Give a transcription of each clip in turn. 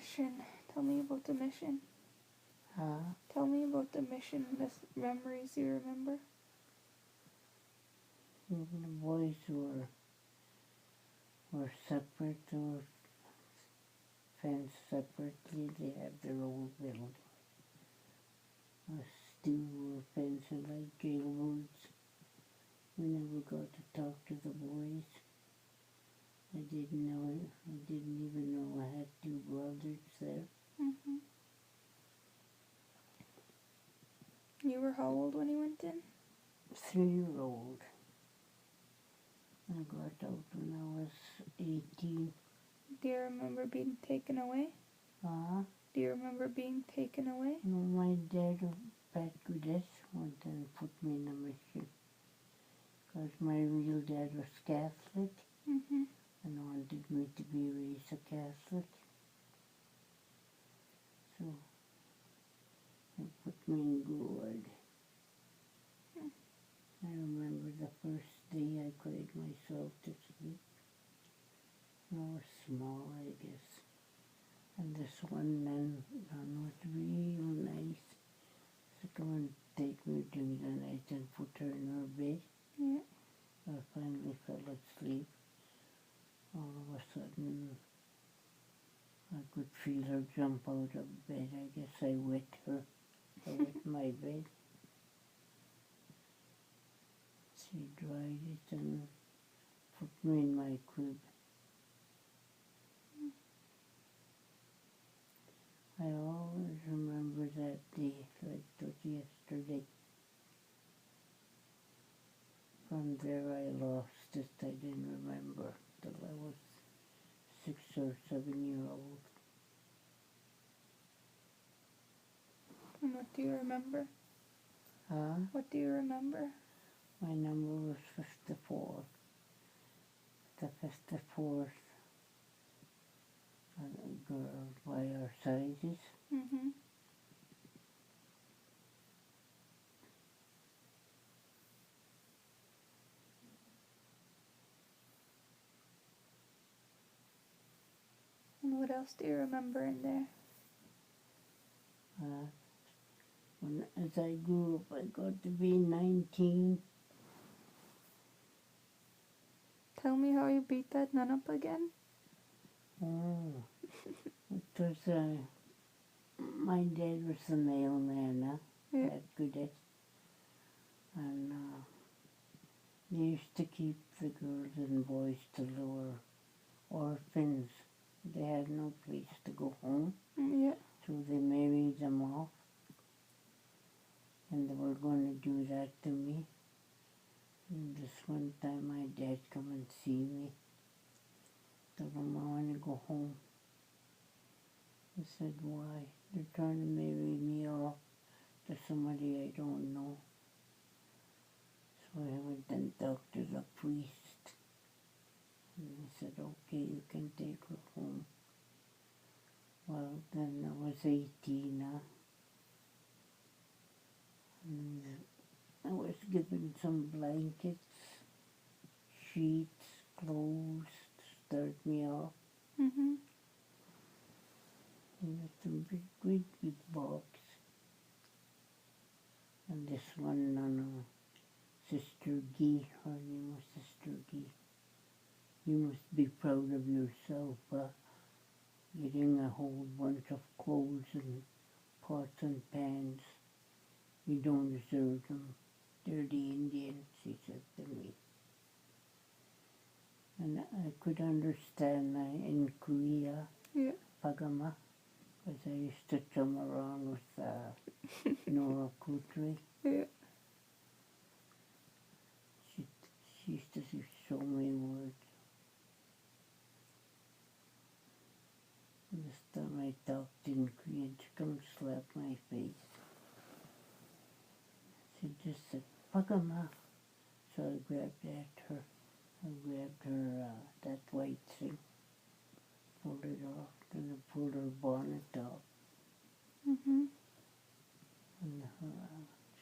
mission. Tell me about the mission. Huh? Tell me about the mission, the memories you remember. The boys were separate, they were fenced separately, they had their own building. Us two were fenced like jailbirds. We never got to talk to the boys. I didn't even know I had two brothers there. Mm-hmm. You were how old when you went in? 3-year-old. I got out when I was 18. Do you remember being taken away? Do you remember being taken away? No, my dad, Pat Goodess, went and put me in a mission. Because my real dad was Catholic Mm-hmm. and wanted me to be raised a Catholic. So he put me in Gourd. I remember the first day I cried myself to sleep. I was small, I guess. And this one nun was real nice. So come and take me during the night and put her in her bed. Yeah. I finally fell asleep. All of a sudden, I could feel her jump out of bed. I guess I wet her. I wet my bed. She dried it and put me in my crib. I always remember that day like it was yesterday. From there I lost it. I didn't remember till I was 6 or 7-year-old. And what do you remember? Huh? What do you remember? My number was 54. The 54th girl by our sizes. Mm-hmm. And what else do you remember in there? As I grew up, I got to be 19. Tell me how you beat that nun up again. Oh, it was, my dad was the mailman, Yeah. at Goodett. And they used to keep the girls and boys till they were orphans. They had no place to go home, Yeah. so they married them off. And they were going to do that to me. And this one time my dad come and see me. Told him I want to go home. I said, why? They're trying to marry me off to somebody I don't know. So I went and talked to the priest. And he said, okay, you can take her home. Well, then I was 18 now. And I was given some blankets, sheets, clothes to start me off. Mm-hmm. And some great big box. And this one nun, Sister Guy, her name was Sister Guy. You must be proud of yourself, getting a whole bunch of clothes and pots and pans. You don't deserve them. They're the Indians, she said to me. And I could understand in Korea, Yeah. Pagama, because I used to chum around with Nora Kutri. Yeah. She used to show me words. This time I talked in Korean, she come slap my face. She just said, Pagama. So I grabbed at her. I grabbed her, that white thing, pulled it off, then I pulled her bonnet off. Mm-hmm. And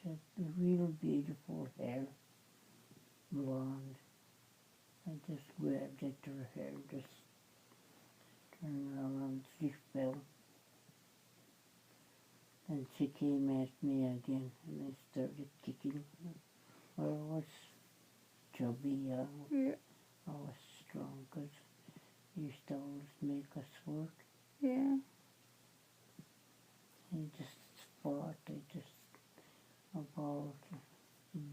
she had real beautiful hair, blonde. I just grabbed at her hair, just and around she fell. And she came at me again, and I started kicking her. Well, I was chubby, Yeah. I was strong, because he used to always make us work. Yeah. I just fought, I just about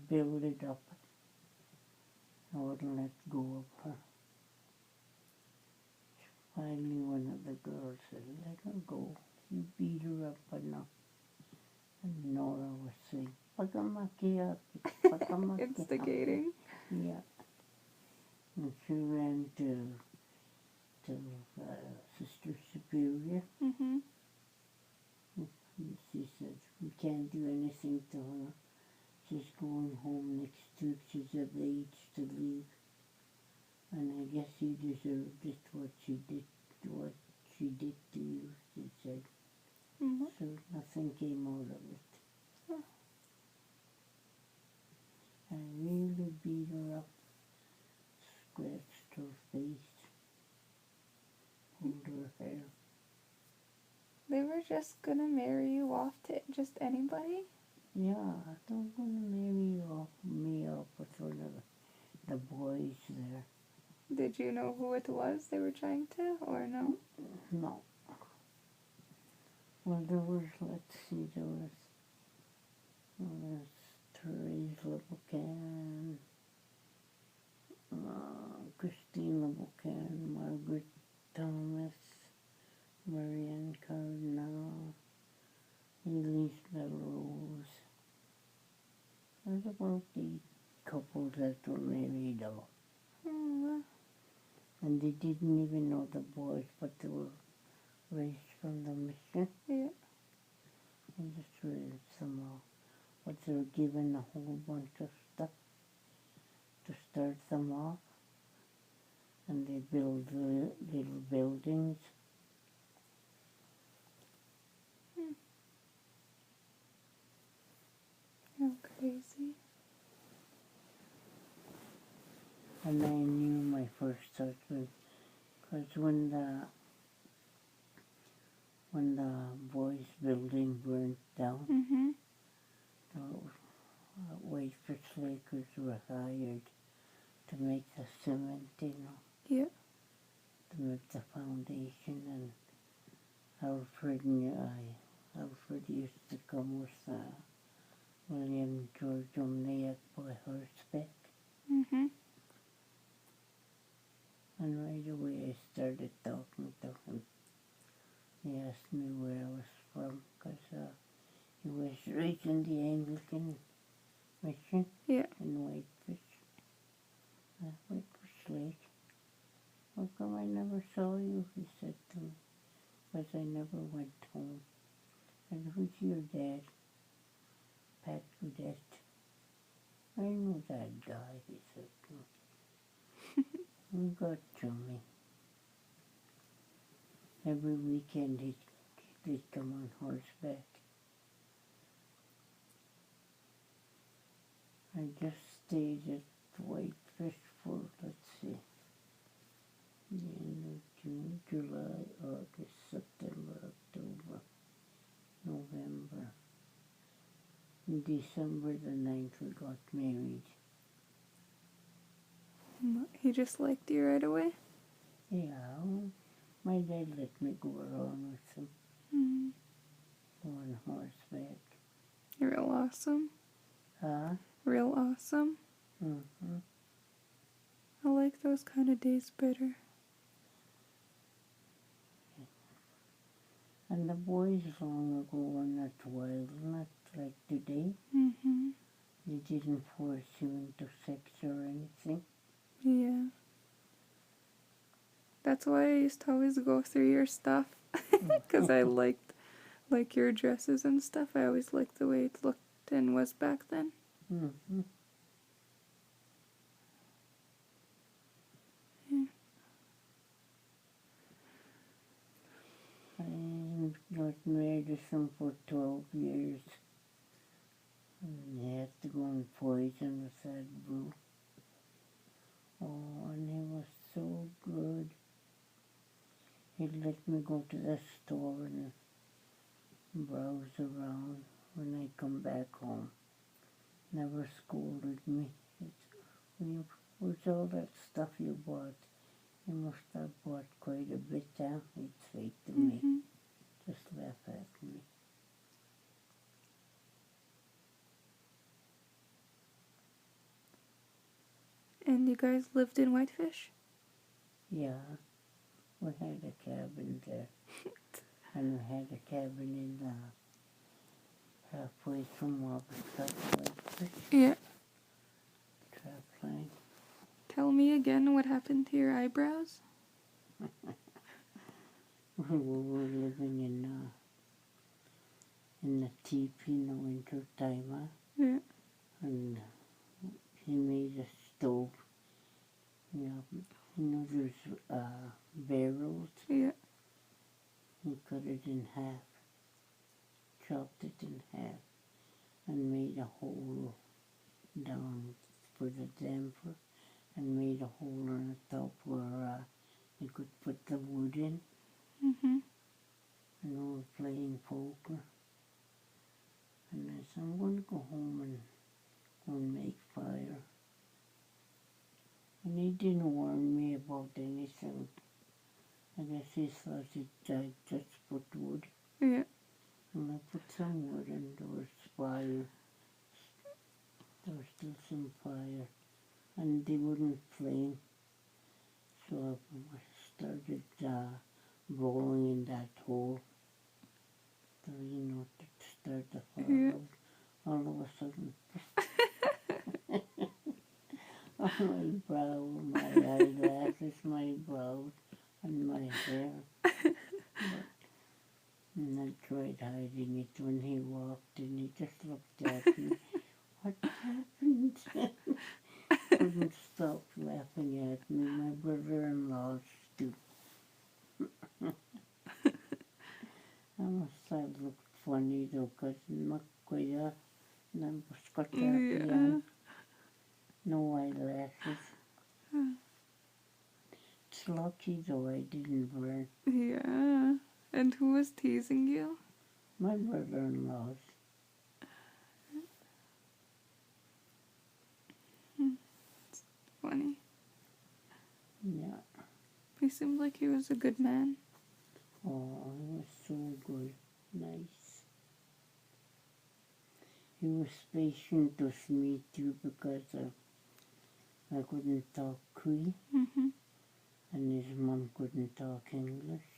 build it up. I wouldn't let go of her. Finally, one of the girls said, let her go. You beat her up enough. And Nora was saying, pakamaki, pakamaki. Instigating. Yeah. And she ran to Sister Superior. Mm-hmm. And she said, we can't do anything to her. She's going home next week. She's of age to leave. And I guess you deserved it, what she did to you, she said. Mm-hmm. So nothing came out of it. Oh. I really beat her up, scratched her face, pulled her hair. They were just gonna marry you off to just anybody? Yeah, they're gonna marry me off with one of the boys there. Did you know who it was they were trying to, or no? No. Well, there was Therese LeBoucan, Christine LeBoucan, Margaret Thomas, Marianne Cardinal, Elise Melrose. There's about 8 couples that were married off. Oh, And they didn't even know the boys, but they were raised from the mission. yeah. And just raised them all. But they were given a whole bunch of stuff to start them off. And they build little buildings. How crazy. And I knew my first husband, because when the boys' building burnt down, Mm-hmm. the Whitefish Lakers were hired to make the cement, Yeah. to make the foundation, and Alfred used to come with William George Omniak by horseback. Mm-hmm. And right away I started talking to him. He asked me where I was from, because he was raised in the Anglican mission Yeah. in Whitefish Lake. How come I never saw you? He said to me, because I never went home. And who's your dad? Pat Goodette. I know that guy, he said to me. We got chummy. Every weekend he'd come on horseback. I just stayed at Whitefish for, let's see, the end of June, July, August, September, October, November. In December the 9th we got married. He just liked you right away? Yeah, my dad let me go around with him on horseback. Real awesome. Huh? Real awesome. Mm-hmm. I like those kind of days better. And the boys long ago were not wild, not like today. Mm-hmm. They didn't force you into sex or anything. Yeah. That's why I used to always go through your stuff. Because I liked your dresses and stuff. I always liked the way it looked and was back then. Mm-hmm. Yeah. I got married with him for 12 years. And he had to go on poison with that brew. Oh, and he was so good. He'd go to the store and browse around when I come back home. Never scolded me. Where's all that stuff you bought? You must have bought quite a bit, huh? He'd say to me. Mhm. Just laugh at me. And you guys lived in Whitefish? Yeah, we had a cabin there. And we had a cabin in halfway from Robert's Whitefish. Yeah. Trap line. Tell me again what happened to your eyebrows? We were living in the teepee in the winter time, huh? Yeah. And he made a stove. Yeah, there's barrels. Yeah. He cut it in half, chopped it in half, and made a hole down for the damper, and made a hole on the top where you could put the wood in. Mhm. And we were playing poker. And I said, I'm going to go home and go and make fire. And he didn't warn me about anything. I guess he thought I'd just put wood. Yeah. And I put some wood and there was fire. There was still some fire. And they wouldn't flame. So I started rolling in that hole. So, to start the fire. Yeah. All of a sudden, on my brow, my eyelashes, my brows, and my hair. And I tried hiding it when he walked in. He just looked at me. What happened? Couldn't stop laughing at me. My brother-in-law too. I must have looked funny though, because McQuaya, Yeah. no eyelashes. It's lucky though I didn't burn. Yeah. And who was teasing you? My brother-in-law's. Funny. Yeah. He seemed like he was a good man. Oh, he was so good. Nice. He was patient with me too because I couldn't talk Cree Mhm. and his mom couldn't talk English.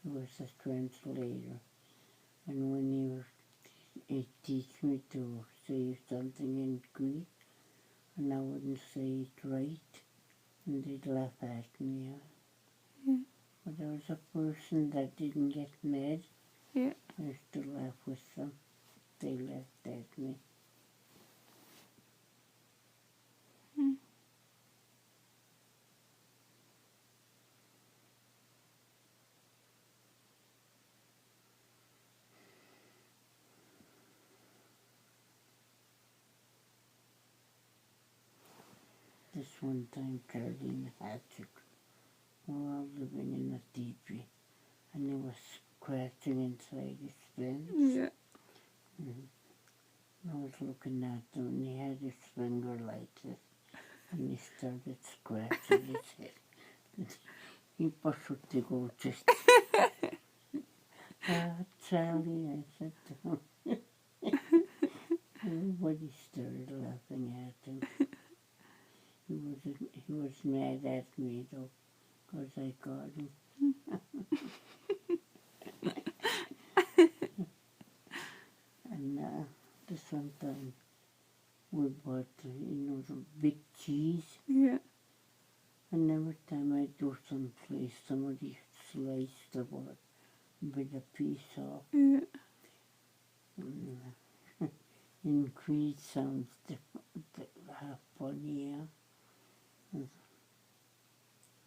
He was a translator. And when he'd teach me to say something in Cree and I wouldn't say it right, and they'd laugh at me. Yeah. But there was a person that didn't get mad. Yeah. I used to laugh with them. They laughed at me. Mm. This one time, Charlie and Patrick were all living in a teepee, and he was scratching inside his fence. Yeah. I was looking at him, and he had his finger like this, and he started scratching his head. He pushed to go just, Charlie, I said to him. Everybody started laughing at him. He was mad at me though, 'cause I got him. And this one time we bought, the big cheese. Yeah. And every time I go someplace, somebody sliced a bit of piece off. Yeah. In Cree sounds funny, yeah.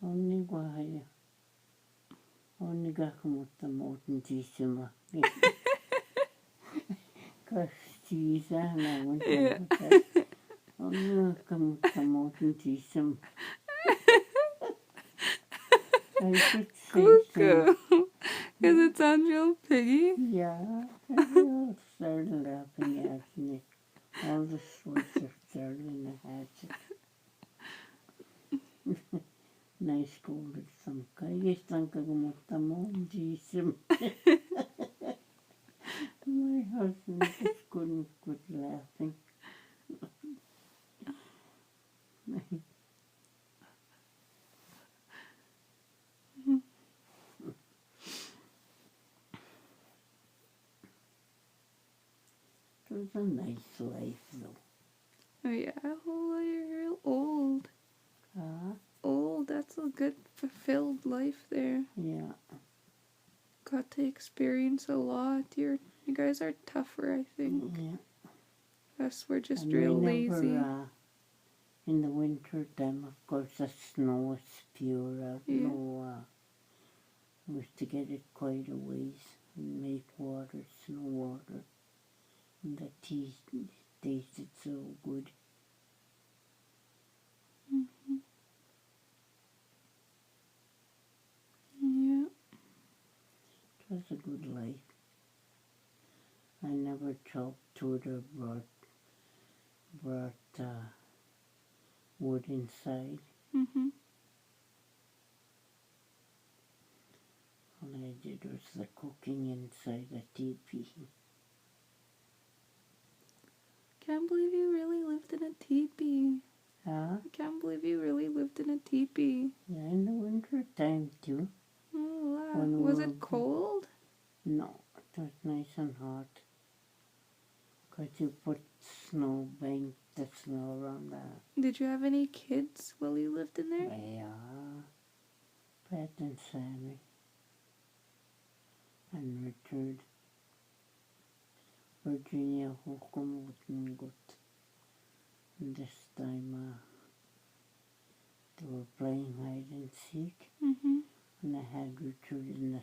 Only gakamutta mootintisima. Kas cheese, and I went Yeah. only gakamutta mootintisima. I should say so. Cuckoo. Because it sounds real piggy. Yeah, they all started laughing at me. All the sorts started at it. Nice scolded some guy. My husband just couldn't quit laughing. It was a nice life, though. Oh yeah, oh, you're real old. Old, that's a good fulfilled life there. Yeah. Got to experience a lot. You guys are tougher, I think. Yeah. Us, we're just And real whenever, lazy. In the winter time, of course, the snow is pure. Yeah. Was to get it quite a ways and make water, snow water. And the tea tasted so good. Yeah. It was a good life. I never chopped wood or brought wood inside. Mhm. All I did was the cooking inside the teepee. Can't believe you really lived in a teepee. Huh? I can't believe you really lived in a teepee. Yeah, in the winter time too. Oh wow. When Was it cold? No, it was nice and hot. Because you put the snow around that. Did you have any kids while you lived in there? Yeah, Pat and Sammy and Richard. Virginia Kookums wouldn't go. And this time they were playing hide and seek. Mhm. And I had Richard in the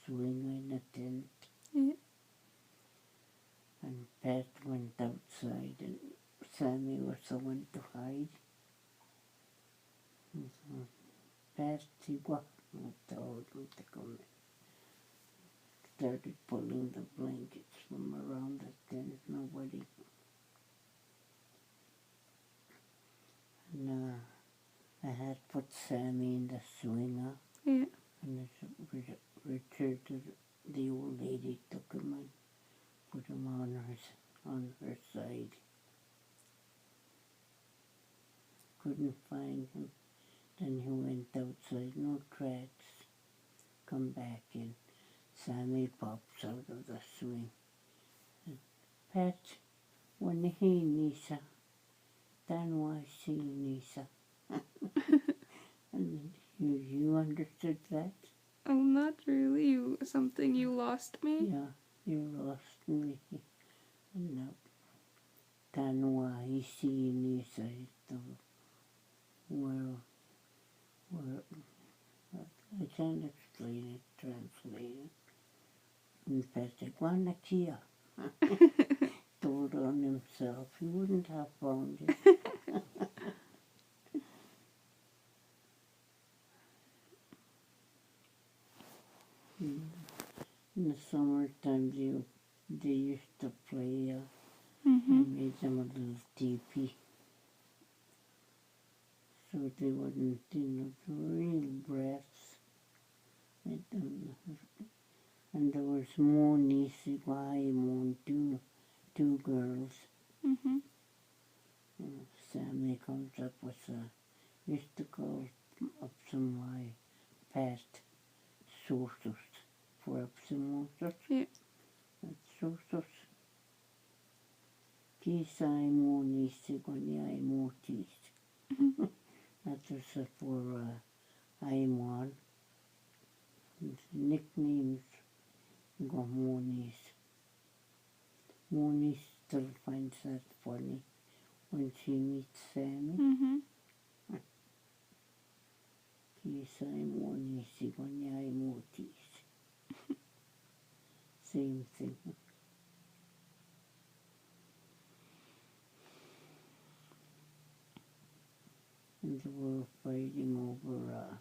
swing in a tent. Yeah. And Pat went outside and Sammy was the one to hide. And so Pat, he got told him to come in. Started pulling the blankets from around the tent. Nobody. And I had put Sammy in the swinger. Yeah. And Richard, the old lady, took him and put him on her side. Couldn't find him. Then he went outside, no tracks. Come back in. Sammy pops out of the swing. Pat, when he Nisa, then why see Nisa? And you understood that? Oh, not really. Something you lost me? Yeah, you lost me. No. Tanwa, he see Nisa. Well, I can't explain it, translate it. In fact, Guanakia told on himself. He wouldn't have found it. In the summertime, they used to play. I made them a little teepee. So they wouldn't, the real breaths. And there was more nieces, more two girls. Mhm. Sammy comes up with used to call up some my past sources for up some sources. Yeah. Sources. Kisa I more nieces, I more teeth. That was for I'm nicknames got Monies. Monies still finds that funny when she meets Sammy. Mhm. Kisa Monies, I Motis. Same thing. And they were fighting over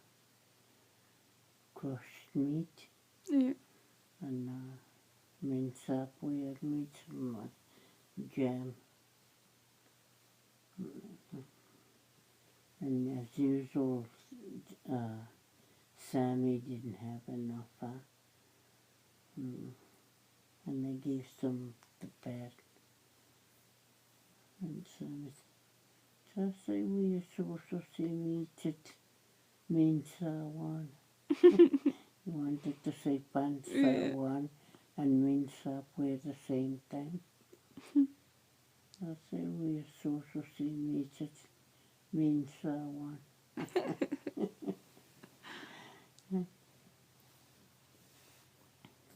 crushed meat. Yeah. and mince up. We had made some jam. And as usual, Sammy didn't have enough. And I gave some to Pat. And Sammy said, just say we are supposed to see me to means one. He wanted to say pants one and means up at the same time. I said we are supposed to see me to means one.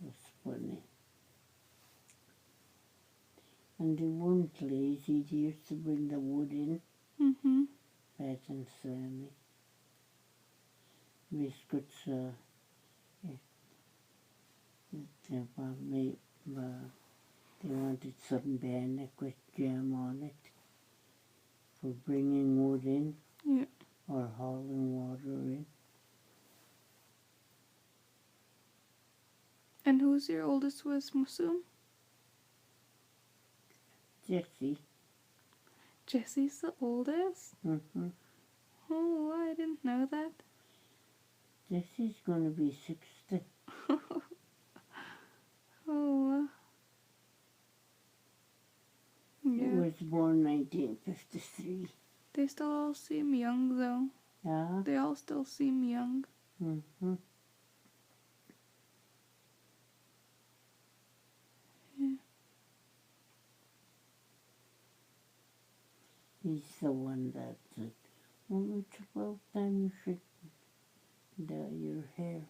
That's funny. And they weren't lazy. They used to bring the wood in. Mm-hmm. Pat and Sammy. Biscuits, they wanted some bannock with jam on it for bringing wood in or hauling water in. And who's your oldest was Musum? Jessie. Jessie's the oldest? Mm-hmm. Oh, I didn't know that. Jessie's going to be 60. Oh, He yeah. was born 1953. They still all seem young, though. Yeah. They all still seem young. Mm-hmm. Yeah. He's the one that said, well, it's about time you should dye your hair.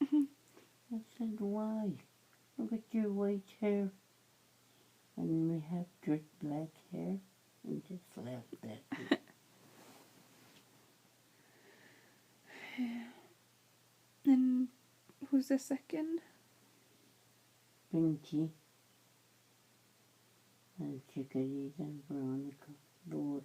I said, why? Look at your white hair. And we have jet black hair. And just laughed at me. Yeah. And who's the second? Pinky and Chickadee and Veronica. Those